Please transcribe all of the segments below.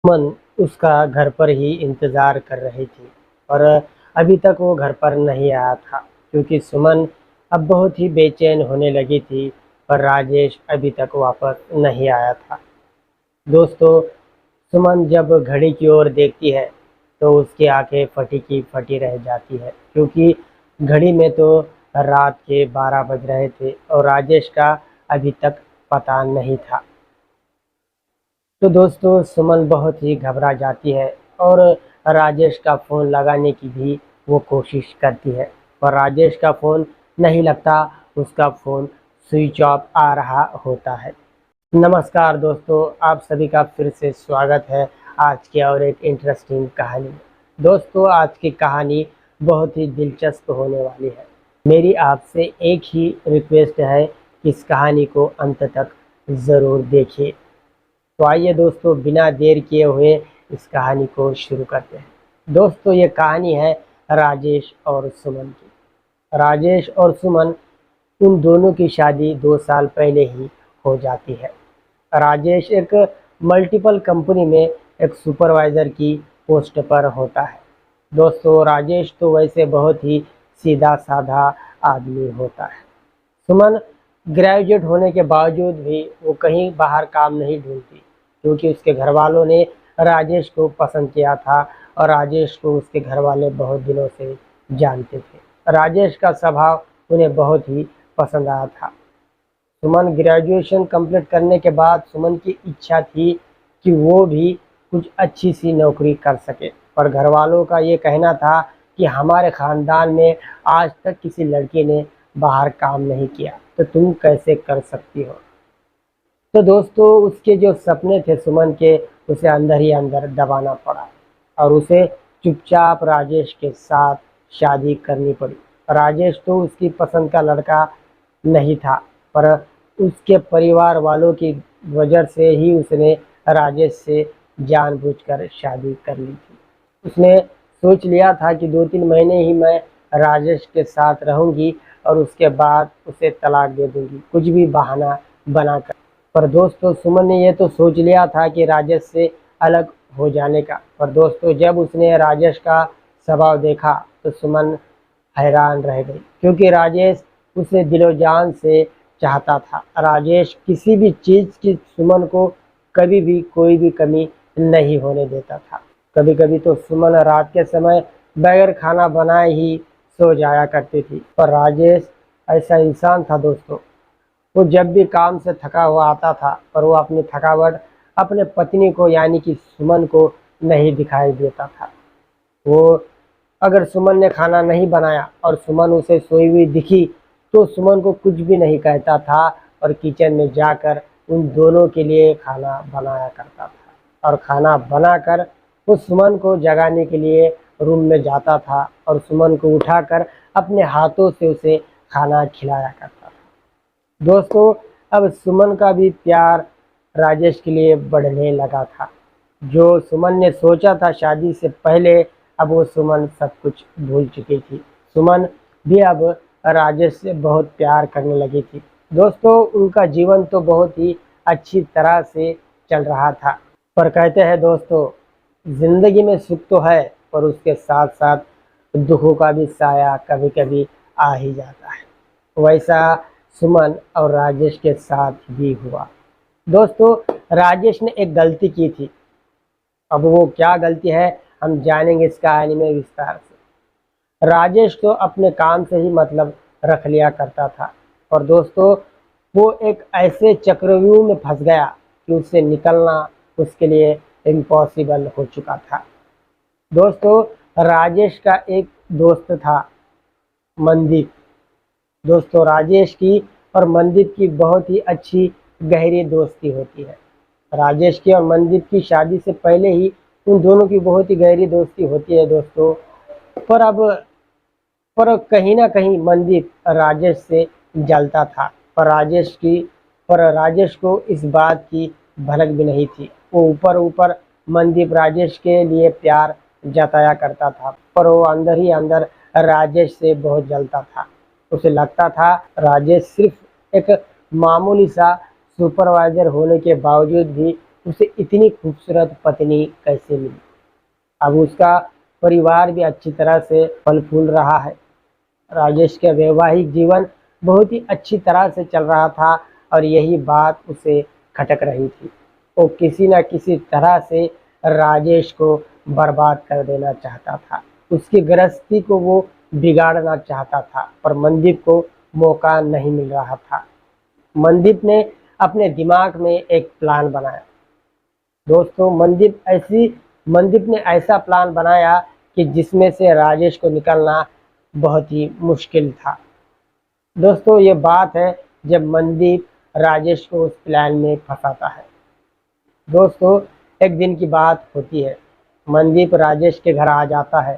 सुमन उसका घर पर ही इंतज़ार कर रही थी और अभी तक वो घर पर नहीं आया था क्योंकि सुमन अब बहुत ही बेचैन होने लगी थी पर राजेश अभी तक वापस नहीं आया था। दोस्तों, सुमन जब घड़ी की ओर देखती है तो उसकी आंखें फटी की फटी रह जाती है क्योंकि घड़ी में तो रात के 12 बज रहे थे और राजेश का अभी तक पता नहीं था। तो दोस्तों, सुमन बहुत ही घबरा जाती है और राजेश का फ़ोन लगाने की भी वो कोशिश करती है पर राजेश का फ़ोन नहीं लगता। उसका फ़ोन स्विच ऑफ आ रहा होता है। नमस्कार दोस्तों, आप सभी का फिर से स्वागत है आज की और एक इंटरेस्टिंग कहानी में। दोस्तों, आज की कहानी बहुत ही दिलचस्प होने वाली है। मेरी आपसे एक ही रिक्वेस्ट है कि इस कहानी को अंत तक ज़रूर देखिए। तो आइए दोस्तों, बिना देर किए हुए इस कहानी को शुरू करते हैं। दोस्तों, ये कहानी है राजेश और सुमन की। राजेश और सुमन, उन दोनों की शादी 2 साल पहले ही हो जाती है। राजेश एक मल्टीपल कंपनी में एक सुपरवाइज़र की पोस्ट पर होता है। दोस्तों, राजेश तो वैसे बहुत ही सीधा साधा आदमी होता है। सुमन ग्रेजुएट होने के बावजूद भी वो कहीं बाहर काम नहीं ढूंढती क्योंकि उसके घर वालों ने राजेश को पसंद किया था और राजेश को उसके घर वाले बहुत दिनों से जानते थे। राजेश का स्वभाव उन्हें बहुत ही पसंद आया था। सुमन ग्रेजुएशन कंप्लीट करने के बाद सुमन की इच्छा थी कि वो भी कुछ अच्छी सी नौकरी कर सके, पर घर वालों का ये कहना था कि हमारे ख़ानदान में आज तक किसी लड़की ने बाहर काम नहीं किया, तो तुम कैसे कर सकती हो। तो दोस्तों, उसके जो सपने थे सुमन के, उसे अंदर ही अंदर दबाना पड़ा और उसे चुपचाप राजेश के साथ शादी करनी पड़ी। राजेश तो उसकी पसंद का लड़का नहीं था, पर उसके परिवार वालों की वजह से ही उसने राजेश से जानबूझकर शादी कर ली थी। उसने सोच लिया था कि 2-3 महीने ही मैं राजेश के साथ रहूंगी और उसके बाद उसे तलाक दे दूंगी, कुछ भी बहाना बनाकर। पर दोस्तों, सुमन ने ये तो सोच लिया था कि राजेश से अलग हो जाने का, पर दोस्तों जब उसने राजेश का स्वभाव देखा तो सुमन हैरान रह गई क्योंकि राजेश उसे दिलो जान से चाहता था। राजेश किसी भी चीज़ की सुमन को कभी भी कोई भी कमी नहीं होने देता था। कभी कभी तो सुमन रात के समय बगैर खाना बनाए ही सो जाया करती थी, पर राजेश ऐसा इंसान था दोस्तों। वो जब भी काम से थका हुआ आता था पर वो अपनी थकावट अपने पत्नी को यानी कि सुमन को नहीं दिखाई देता था। वो अगर सुमन ने खाना नहीं बनाया और सुमन उसे सोई हुई दिखी तो सुमन को कुछ भी नहीं कहता था और किचन में जाकर उन दोनों के लिए खाना बनाया करता था और खाना बनाकर वो सुमन को जगाने के लिए रूम में जाता था और सुमन को उठाकर अपने हाथों से उसे खाना खिलाया करता था। दोस्तों, अब सुमन का भी प्यार राजेश के लिए बढ़ने लगा था। जो सुमन ने सोचा था शादी से पहले, अब वो सुमन सब कुछ भूल चुकी थी। सुमन भी अब राजेश से बहुत प्यार करने लगी थी। दोस्तों, उनका जीवन तो बहुत ही अच्छी तरह से चल रहा था, पर कहते हैं दोस्तों, जिंदगी में सुख तो है पर उसके साथ साथ दुखों का भी साया कभी कभी आ ही जाता है। वैसा सुमन और राजेश के साथ भी हुआ। दोस्तों, राजेश ने एक गलती की थी। अब वो क्या गलती है हम जानेंगे इस कहानी में विस्तार से। राजेश तो अपने काम से ही मतलब रख लिया करता था और दोस्तों वो एक ऐसे चक्रव्यूह में फंस गया कि उससे निकलना उसके लिए इम्पॉसिबल हो चुका था। दोस्तों, राजेश का एक दोस्त था, मनदीप। दोस्तों, राजेश की और मनदीप की बहुत ही अच्छी गहरी दोस्ती होती है। राजेश की और मनदीप की शादी से पहले ही उन दोनों की बहुत ही गहरी दोस्ती होती है दोस्तों। पर अब पर कहीं ना कहीं मनदीप राजेश से जलता था, पर राजेश को इस बात की भनक भी नहीं थी। वो ऊपर ऊपर मनदीप राजेश के लिए प्यार जताया करता था, पर वो अंदर ही अंदर राजेश से बहुत जलता था। उसे लगता था राजेश सिर्फ एक मामूली सा सुपरवाइजर होने के बावजूद भी उसे इतनी खूबसूरत पत्नी कैसे मिली। अब उसका परिवार भी अच्छी तरह से फल फूल रहा है। राजेश का वैवाहिक जीवन बहुत ही अच्छी तरह से चल रहा था और यही बात उसे खटक रही थी। वो किसी न किसी तरह से राजेश को बर्बाद कर देना चाहता था। उसकी गृहस्थी को वो बिगाड़ना चाहता था, पर मनदीप को मौका नहीं मिल रहा था। मनदीप ने अपने दिमाग में एक प्लान बनाया। दोस्तों, मनदीप ने ऐसा प्लान बनाया कि जिसमें से राजेश को निकलना बहुत ही मुश्किल था। दोस्तों, ये बात है जब मनदीप राजेश को उस प्लान में फंसाता है। दोस्तों, एक दिन की बात होती है। मनदीप राजेश के घर आ जाता है,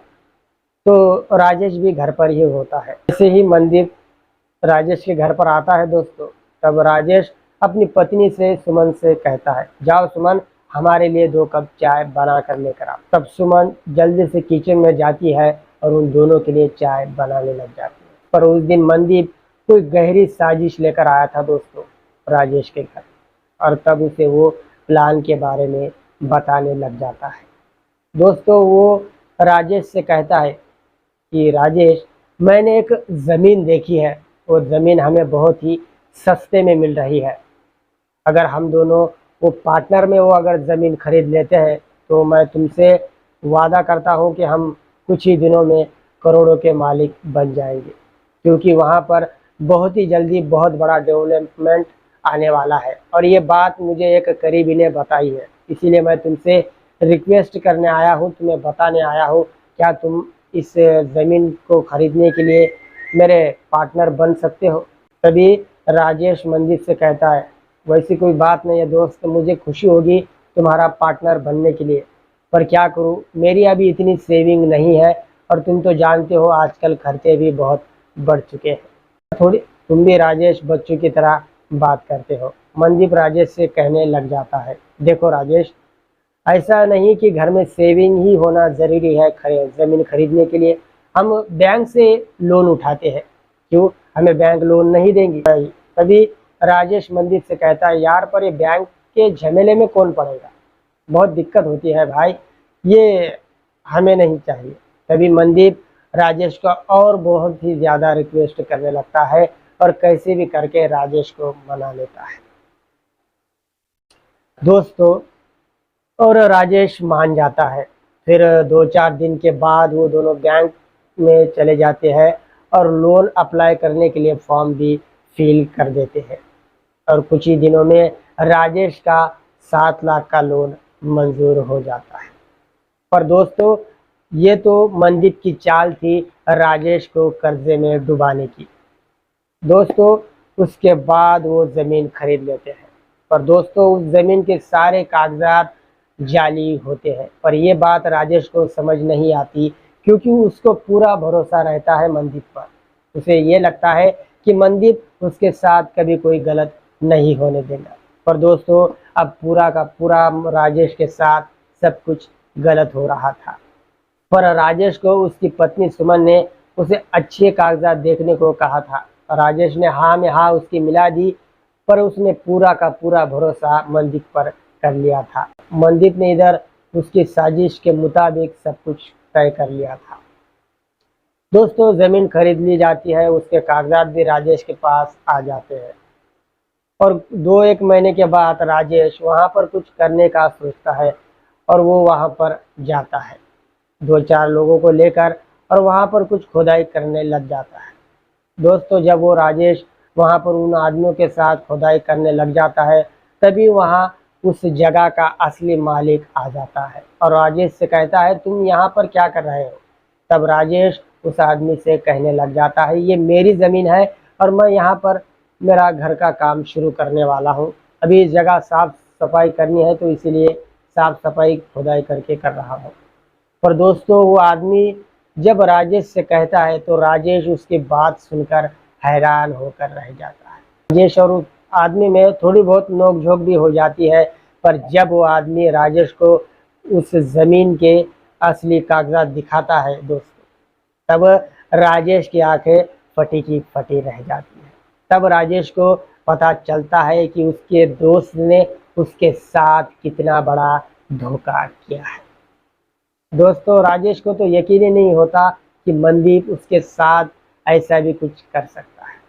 तो राजेश भी घर पर ही होता है। जैसे ही मनदीप राजेश के घर पर आता है दोस्तों, तब राजेश अपनी पत्नी से सुमन से कहता है, जाओ सुमन, हमारे लिए 2 कप चाय बना कर लेकर आओ। तब सुमन जल्दी से किचन में जाती है और उन दोनों के लिए चाय बनाने लग जाती है। पर उस दिन मनदीप कोई गहरी साजिश लेकर आया था दोस्तों राजेश के घर, और तब उसे वो प्लान के बारे में बताने लग जाता है। दोस्तों, वो राजेश से कहता है कि राजेश, मैंने एक ज़मीन देखी है। वो ज़मीन हमें बहुत ही सस्ते में मिल रही है। अगर हम दोनों वो पार्टनर में वो अगर ज़मीन खरीद लेते हैं, तो मैं तुमसे वादा करता हूँ कि हम कुछ ही दिनों में करोड़ों के मालिक बन जाएंगे, क्योंकि वहाँ पर बहुत ही जल्दी बहुत बड़ा डेवलपमेंट आने वाला है। और ये बात मुझे एक करीबी ने बताई है, इसीलिए मैं तुमसे रिक्वेस्ट करने आया हूँ, तुम्हें बताने आया हूँ, क्या तुम इस ज़मीन को खरीदने के लिए मेरे पार्टनर बन सकते हो। तभी राजेश मनदीप से कहता है, वैसी कोई बात नहीं है दोस्त, मुझे खुशी होगी तुम्हारा पार्टनर बनने के लिए, पर क्या करूँ, मेरी अभी इतनी सेविंग नहीं है, और तुम तो जानते हो आजकल खर्चे भी बहुत बढ़ चुके हैं। थोड़ी तुम भी राजेश बच्चों की तरह बात करते हो। मनदीप राजेश से कहने लग जाता है, देखो राजेश, ऐसा नहीं कि घर में सेविंग ही होना ज़रूरी है ज़मीन खरीदने के लिए। हम बैंक से लोन उठाते हैं, क्यों हमें बैंक लोन नहीं देंगे? तभी राजेश मनदीप से कहता है, यार पर ये बैंक के झमेले में कौन पड़ेगा, बहुत दिक्कत होती है भाई, ये हमें नहीं चाहिए। तभी मनदीप राजेश का और बहुत ही ज़्यादा रिक्वेस्ट करने लगता है और कैसे भी करके राजेश को मना लेता है दोस्तों, और राजेश मान जाता है। फिर 2-4 दिन के बाद वो दोनों बैंक में चले जाते हैं और लोन अप्लाई करने के लिए फॉर्म भी फिल कर देते हैं, और कुछ ही दिनों में राजेश का 7 लाख का लोन मंजूर हो जाता है। पर दोस्तों, ये तो मनदीप की चाल थी राजेश को कर्जे में डुबाने की। दोस्तों, उसके बाद वो ज़मीन खरीद लेते हैं, पर दोस्तों उस ज़मीन के सारे कागजात जाली होते हैं। पर ये बात राजेश को समझ नहीं आती, क्योंकि उसको पूरा भरोसा रहता है मनदीप पर। उसे ये लगता है कि मनदीप उसके साथ कभी कोई गलत नहीं होने देगा। पर दोस्तों, अब पूरा का पूरा राजेश के साथ सब कुछ गलत हो रहा था। पर राजेश को उसकी पत्नी सुमन ने उसे अच्छे कागजात देखने को कहा था। राजेश ने हाँ में हाँ उसकी मिला दी, पर उसने पूरा का पूरा भरोसा मनदीप पर कर लिया था। मनदीप ने इधर उसकी साजिश के मुताबिक सब कुछ तय कर लिया था। दोस्तों, जमीन खरीद ली जाती है, उसके कागजात भी राजेश के पास आ जाते हैं, और 2-1 महीने के बाद राजेश वहाँ पर कुछ करने का सोचता है और वो वहाँ पर जाता है 2-4 लोगों को लेकर, और वहाँ पर कुछ खुदाई करने लग जाता है। दोस्तों, जब वो राजेश वहाँ पर उन आदमियों के साथ खुदाई करने लग जाता है, तभी वहाँ उस जगह का असली मालिक आ जाता है और राजेश से कहता है, तुम यहाँ पर क्या कर रहे हो? तब राजेश उस आदमी से कहने लग जाता है, ये मेरी ज़मीन है और मैं यहाँ पर मेरा घर का काम शुरू करने वाला हूँ। अभी इस जगह साफ सफाई करनी है, तो इसीलिए साफ सफाई खुदाई करके कर रहा हूँ। पर दोस्तों, वो आदमी जब राजेश से कहता है, तो राजेश उसकी बात सुनकर हैरान होकर रह जाता है। राजेश और उस आदमी में थोड़ी बहुत नोक-झोंक भी हो जाती है, पर जब वो आदमी राजेश को उस ज़मीन के असली कागजात दिखाता है दोस्तों, तब राजेश की आंखें फटी की फटी रह जाती है। तब राजेश को पता चलता है कि उसके दोस्त ने उसके साथ कितना बड़ा धोखा किया है। दोस्तों, राजेश को तो यकीन ही नहीं होता कि मनदीप उसके साथ ऐसा भी कुछ कर सकता है।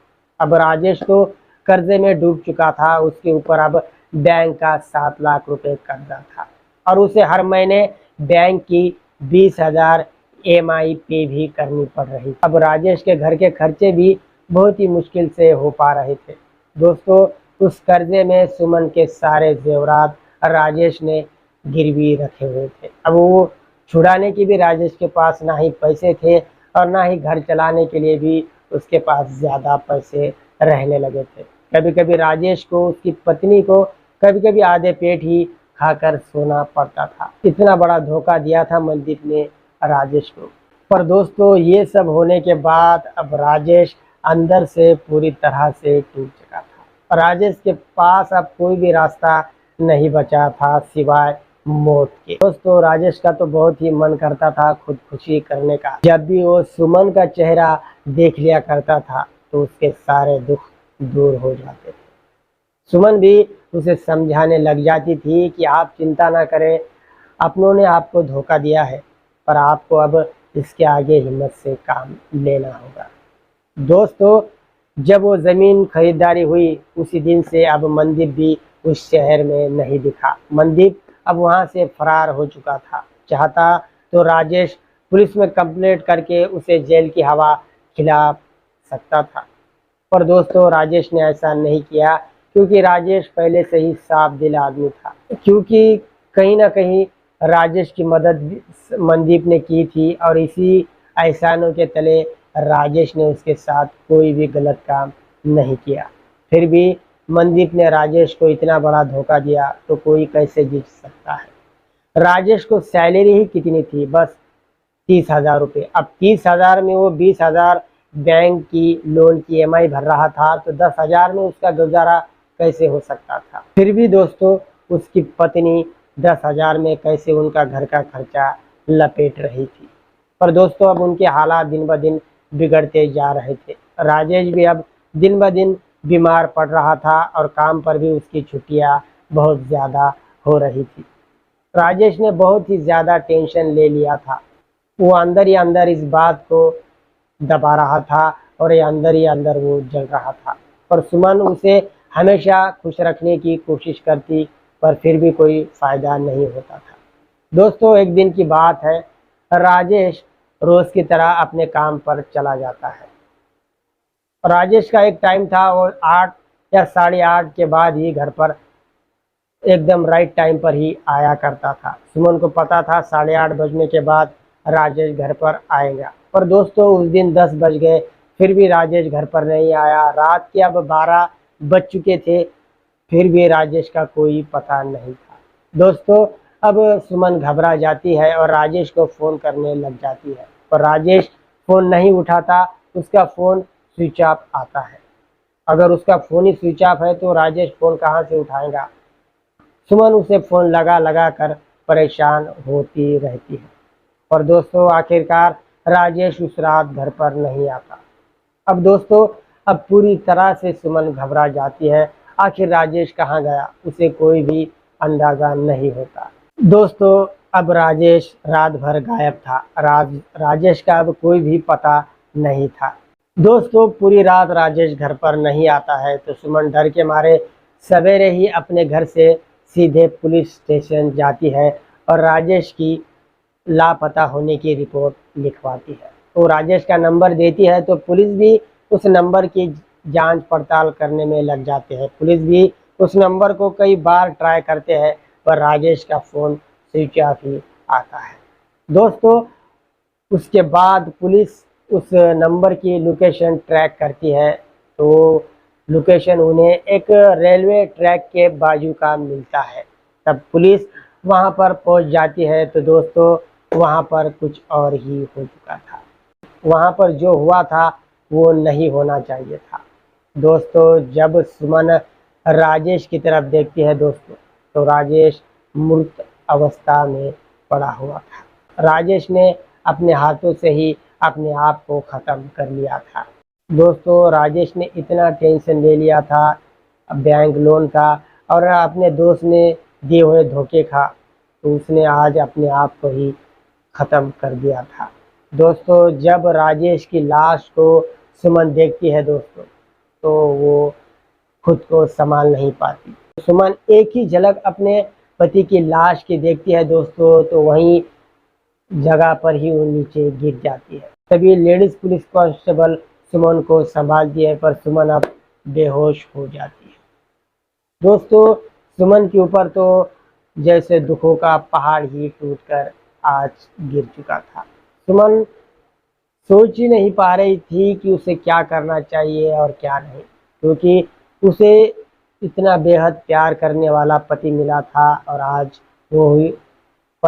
अब राजेश तो कर्जे में डूब चुका था, उसके ऊपर अब बैंक का 7 लाख रुपए कर्जा था और उसे हर महीने बैंक की 20,000 EMI पे भी करनी पड़ रही। अब राजेश के घर के खर्चे भी बहुत ही मुश्किल से हो पा रहे थे। दोस्तों, उस कर्जे में सुमन के सारे जेवरात राजेश ने गिरवी रखे हुए थे। अब वो छुड़ाने की भी राजेश के पास ना ही पैसे थे और ना ही घर चलाने के लिए भी उसके पास ज़्यादा पैसे रहने लगे थे। कभी कभी राजेश को उसकी पत्नी को कभी कभी आधे पेट ही खाकर सोना पड़ता था। इतना बड़ा धोखा दिया था मनदीप ने राजेश को। पर दोस्तों, ये सब होने के बाद अब राजेश अंदर से पूरी तरह से टूट चुका था। राजेश के पास अब कोई भी रास्ता नहीं बचा था सिवाय मौत के। दोस्तों, राजेश का तो बहुत ही मन करता था खुदकुशी करने का। जब भी वो सुमन का चेहरा देख लिया करता था तो उसके सारे दुख दूर हो जाते थे। सुमन भी उसे समझाने लग जाती थी कि आप चिंता ना करें, अपनों ने आपको धोखा दिया है पर आपको अब इसके आगे हिम्मत से काम लेना होगा। दोस्तों, जब वो ज़मीन खरीदारी हुई उसी दिन से अब मनदीप भी उस शहर में नहीं दिखा। मनदीप अब वहाँ से फरार हो चुका था। चाहता तो राजेश पुलिस में कंप्लेंट करके उसे जेल की हवा खिला सकता था, पर दोस्तों राजेश ने ऐसा नहीं किया क्योंकि राजेश पहले से ही साफ दिल आदमी था। क्योंकि कहीं ना कहीं राजेश की मदद मनदीप ने की थी और इसी एहसानों के तले राजेश ने उसके साथ कोई भी गलत काम नहीं किया। फिर भी मनदीप ने राजेश को इतना बड़ा धोखा दिया तो कोई कैसे जीत सकता है। राजेश को सैलरी ही कितनी थी, बस 30,000 रुपये। अब 30,000 में वो 20,000 बैंक की लोन की EMI भर रहा था तो 10,000 में उसका गुजारा कैसे हो सकता था। फिर भी दोस्तों, उसकी पत्नी 10,000 में कैसे उनका घर का खर्चा लपेट रही थी। पर दोस्तों, अब उनके हालात दिन ब दिन बिगड़ते जा रहे थे। राजेश भी अब दिन ब दिन बीमार पड़ रहा था और काम पर भी उसकी छुट्टियां बहुत ज़्यादा हो रही थी। राजेश ने बहुत ही ज़्यादा टेंशन ले लिया था। वो अंदर ही अंदर इस बात को दबा रहा था और ये अंदर ही अंदर वो जल रहा था। पर सुमन उसे हमेशा खुश रखने की कोशिश करती पर फिर भी कोई फ़ायदा नहीं होता था। दोस्तों, एक दिन की बात है, राजेश रोज़ की तरह अपने काम पर चला जाता है। राजेश का एक टाइम था, वो 8 या 8:30 के बाद ही घर पर एकदम राइट टाइम पर ही आया करता था। सुमन को पता था 8:30 बजने के बाद राजेश घर पर आएगा। पर दोस्तों, उस दिन 10 बज गए फिर भी राजेश घर पर नहीं आया। रात के अब 12 बज चुके थे फिर भी राजेश का कोई पता नहीं था। दोस्तों, अब सुमन घबरा जाती है और राजेश को फ़ोन करने लग जाती है, पर राजेश फ़ोन नहीं उठाता। उसका फ़ोन स्विच ऑफ आता है। अगर उसका फ़ोन ही स्विच ऑफ है तो राजेश फ़ोन कहाँ से उठाएगा। सुमन उसे फ़ोन लगा लगा कर परेशान होती रहती है। और दोस्तों, आखिरकार राजेश उस रात घर पर नहीं आता। अब दोस्तों, अब पूरी तरह से सुमन घबरा जाती है। आखिर राजेश कहाँ गया, उसे कोई भी अंदाज़ा नहीं होता। दोस्तों, अब राजेश रात भर गायब था। राजेश का अब कोई भी पता नहीं था। दोस्तों, पूरी रात राजेश घर पर नहीं आता है तो सुमन डर के मारे सवेरे ही अपने घर से सीधे पुलिस स्टेशन जाती है और राजेश की लापता होने की रिपोर्ट लिखवाती है। तो राजेश का नंबर देती है तो पुलिस भी उस नंबर की जांच पड़ताल करने में लग जाते हैं। पुलिस भी उस नंबर को कई बार ट्राई करते हैं पर राजेश का फ़ोन स्विच ऑफ ही आता है। दोस्तों, उसके बाद पुलिस उस नंबर की लोकेशन ट्रैक करती है तो लोकेशन उन्हें एक रेलवे ट्रैक के बाजू का मिलता है। तब पुलिस वहां पर पहुंच जाती है तो दोस्तों, वहां पर कुछ और ही हो चुका था। वहां पर जो हुआ था वो नहीं होना चाहिए था। दोस्तों, जब सुमन राजेश की तरफ देखती है दोस्तों, तो राजेश मृत अवस्था में पड़ा हुआ था। राजेश ने अपने हाथों से ही अपने आप को ख़त्म कर लिया था। दोस्तों, राजेश ने इतना टेंशन ले लिया था बैंक लोन का और अपने दोस्त ने दिए हुए धोखे खा, तो उसने आज अपने आप को ही ख़त्म कर दिया था। दोस्तों, जब राजेश की लाश को सुमन देखती है दोस्तों, तो वो खुद को संभाल नहीं पाती। सुमन एक ही झलक अपने पति की लाश की देखती है दोस्तों, तो वहीं जगह पर ही वो नीचे गिर जाती है। तभी लेडीज पुलिस कांस्टेबल सुमन को संभालती है, पर सुमन अब बेहोश हो जाती है। दोस्तों, सुमन के ऊपर तो जैसे दुखों का पहाड़ ही टूटकर आज गिर चुका था। सुमन सोच ही नहीं पा रही थी कि उसे क्या करना चाहिए और क्या नहीं, क्योंकि उसे इतना बेहद प्यार करने वाला पति मिला था, और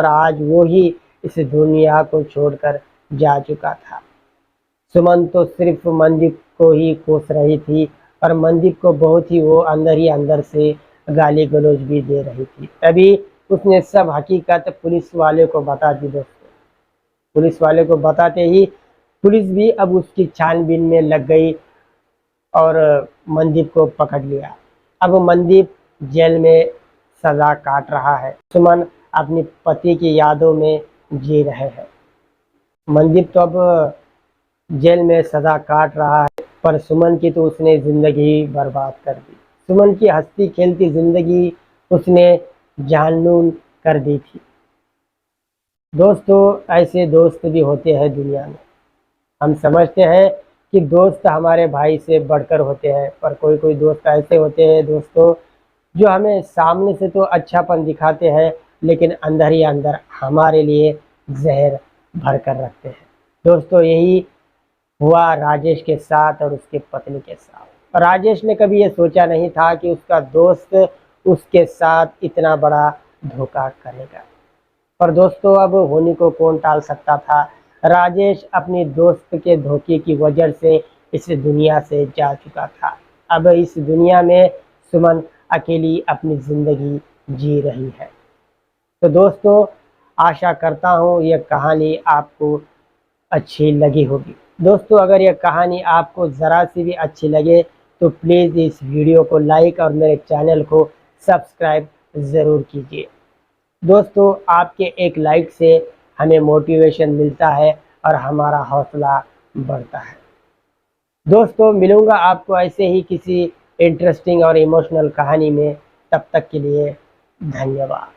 आज वो ही इस दुनिया को छोड़कर जा चुका था। सुमन तो सिर्फ मनदीप को ही कोस रही थी, और मनदीप को बहुत ही वो अंदर ही अंदर से गाली गलौज भी दे रही थी। तभी उसने सब हकीकत पुलिस वाले को बता दी दोस्तों। पुलिस वाले को बताते ही पुलिस भी अब उसकी छानबीन में लग गई और मनदीप को पकड़ लिया। अब मनदीप जेल में सजा काट रहा है। सुमन अपने पति की यादों में जी रहे हैं। मनदीप तो अब जेल में सजा काट रहा है, पर सुमन की तो उसने ज़िंदगी बर्बाद कर दी। सुमन की हंसती खेलती ज़िंदगी उसने जहन्नुम कर दी थी। दोस्तों, ऐसे दोस्त भी होते हैं दुनिया में। हम समझते हैं कि दोस्त हमारे भाई से बढ़कर होते हैं, पर कोई कोई दोस्त ऐसे होते हैं दोस्तों, जो हमें सामने से तो अच्छापन दिखाते हैं, लेकिन अंदर ही अंदर हमारे लिए जहर भर कर रखते हैं। दोस्तों, यही हुआ राजेश के साथ और उसके पत्नी के साथ। राजेश ने कभी ये सोचा नहीं था कि उसका दोस्त उसके साथ इतना बड़ा धोखा करेगा। पर दोस्तों, अब होने को कौन टाल सकता था। राजेश अपनी दोस्त के धोखे की वजह से इस दुनिया से जा चुका था। अब इस दुनिया में सुमन अकेली अपनी ज़िंदगी जी रही है। तो दोस्तों, आशा करता हूँ यह कहानी आपको अच्छी लगी होगी। दोस्तों, अगर यह कहानी आपको ज़रा सी भी अच्छी लगे तो प्लीज़ इस वीडियो को लाइक और मेरे चैनल को सब्सक्राइब ज़रूर कीजिए। दोस्तों, आपके एक लाइक से हमें मोटिवेशन मिलता है और हमारा हौसला बढ़ता है। दोस्तों, मिलूँगा आपको ऐसे ही किसी इंटरेस्टिंग और इमोशनल कहानी में। तब तक के लिए धन्यवाद।